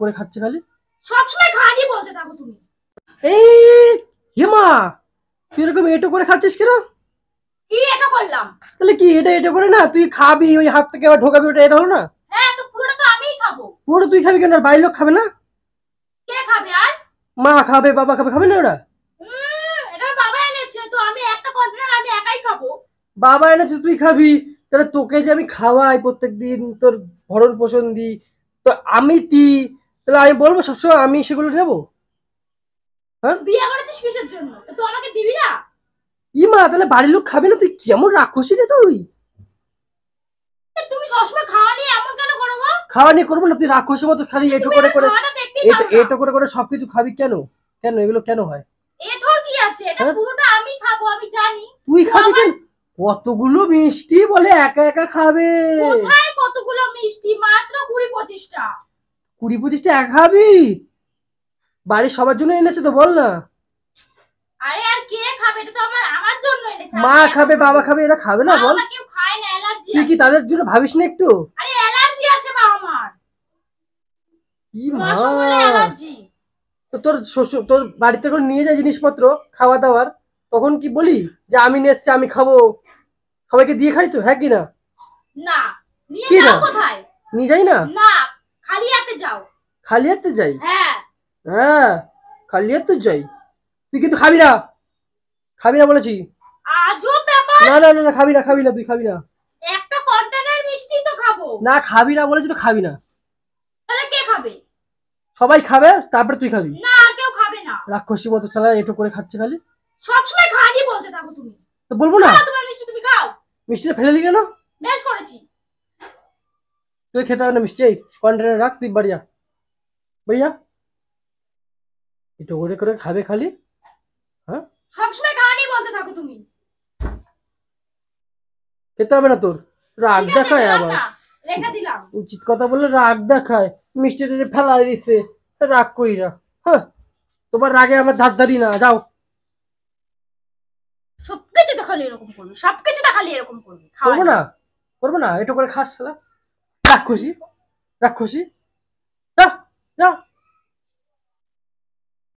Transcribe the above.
করে খাচ্ছে খালি সব সময় খানি বলতে থাকো তুমি। এই হিমা, তুই এরকম এটো করে খাচ্ছিস কেন? কি এটা করলাম? তাহলে কি এটা এটা করে না, তুই খাবি ওই হাত থেকে আবার ঢোকাবি, ওটা এটা হলো না? হ্যাঁ, তো পুরোটা তো আমিই খাবো। পুরো তুই খাবি কেন? আর বাড়ির লোক খাবে না? কে খাবে? আর মা খাবে, বাবা খাবে, খাবে না ওরা? এটা বাবা এনেছে, তো আমি একটা কন্টেনার আমি একাই খাবো। বাবা এনেছে তুই খাবি, তাহলে তোকে যে আমি খাওয়াই প্রত্যেকদিন, তোর ভরণ পোষণ দিই, তো তাহলে আমি বলবো সবসময় আমি সেগুলো নেবো? হ্যাঁ, বিয়ে করেছিস কিসের জন্য? তো তুই আমাকে দিবি না? মা তাহলে বাড়ির লোক খাবে না? তুই কেমন রাক্ষসী রে তুই! তুমি সবসময় খাওয়া নিয়ে এমন কেন করো গো? খাওয়া নিয়ে করবো না, তুই রাক্ষসের মতো খালি এটো করে করে খাওয়াটা দেখতেই পারো না। এটো করে করে সবকিছু খাবি কেন? কেন এগুলো কেন হয়? এটোর কি আছে? এটা পুরোটা আমি খাবো, আমি জানি। তুই খাবি কেন? কতগুলো মিষ্টি বলে একা একা খাবে? কোথায় কতগুলো মিষ্টি? মাত্র 20-25টা। 20-25টা একা খাবি? বাড়ির সবার জন্য এনেছে তো, বল না। আরে আর কে খাবে? এটা তো আমার জন্য এনেছে। মা খাবে, বাবা খাবে, এরা খাবে না বল? বাবা কেউ খায় না, অ্যালার্জি তুই আছে। কি তাদের জন্য ভাবিস না একটু? আরে অ্যালার্জি আছে বাবা মার। রসগোল্লা অ্যালার্জি। তো তোর শ্বশুর তোর বাড়িতে করে নিয়ে যায় জিনিসপত্র খাওয়া দাওয়ার, তখন কি বলি যে আমি নিয়ে এসছি আমি খাবো? সবাইকে দিয়ে খাই তো, হ্যাঁ কি না? না, নিয়ে কি না? যাও কোথায়? নিয়ে যাই না? না, খালি হাতে যাও। খালি হাতে যাই? হ্যাঁ। হ্যাঁ, খালি হাতে যাই। তুই কিন্তু খাবি না, খাবি না বলেছি। আজব ব্যাপার। না না না না, খাবি না, খাবি না, তুই খাবি না। একটা কন্টেনার মিষ্টি তো খাবো। না, খাবি না বলেছি তো, খাবি না। তাহলে কে খাবে? সবাই খাবে, তারপরে তুই খাবি। না, আর কেউ খাবে না। রাক্ষসী মতো চালা এটো করে খাচ্ছে খালি। সবসময় খানি বলতে থাকো তুমি। তো বলবো না? তোমার মিষ্টি তুমি খাও। মিষ্টিটা ফেলে দিই কেন? বেশ করেছি। তুই খেতে হবে না মিষ্টি, এই কন্টেনার রাখ, তুই বাড়ি যা, বাড়ি যা। এটো করে করে খাবে খালি। হ্যাঁ, সবসময় খানি বলতে থাকো তুমি। খেতে হবে না তোর, রাগ দেখায় আবার। রেখে দিলাম। উচিত কথা বললে রাগ দেখায়, মিষ্টিটা ফেলাই দিছে, রাগ কইরা। হ্যাঁ, তোমার রাগে আমার ধার ধারি না, যাও। সবকিছু খালি এরকম করবে, সবকিছু খালি এরকম করবে। করবো না, করবো না, এটো করে খাস রাক্ষসী, রাক্ষসী। যা যা।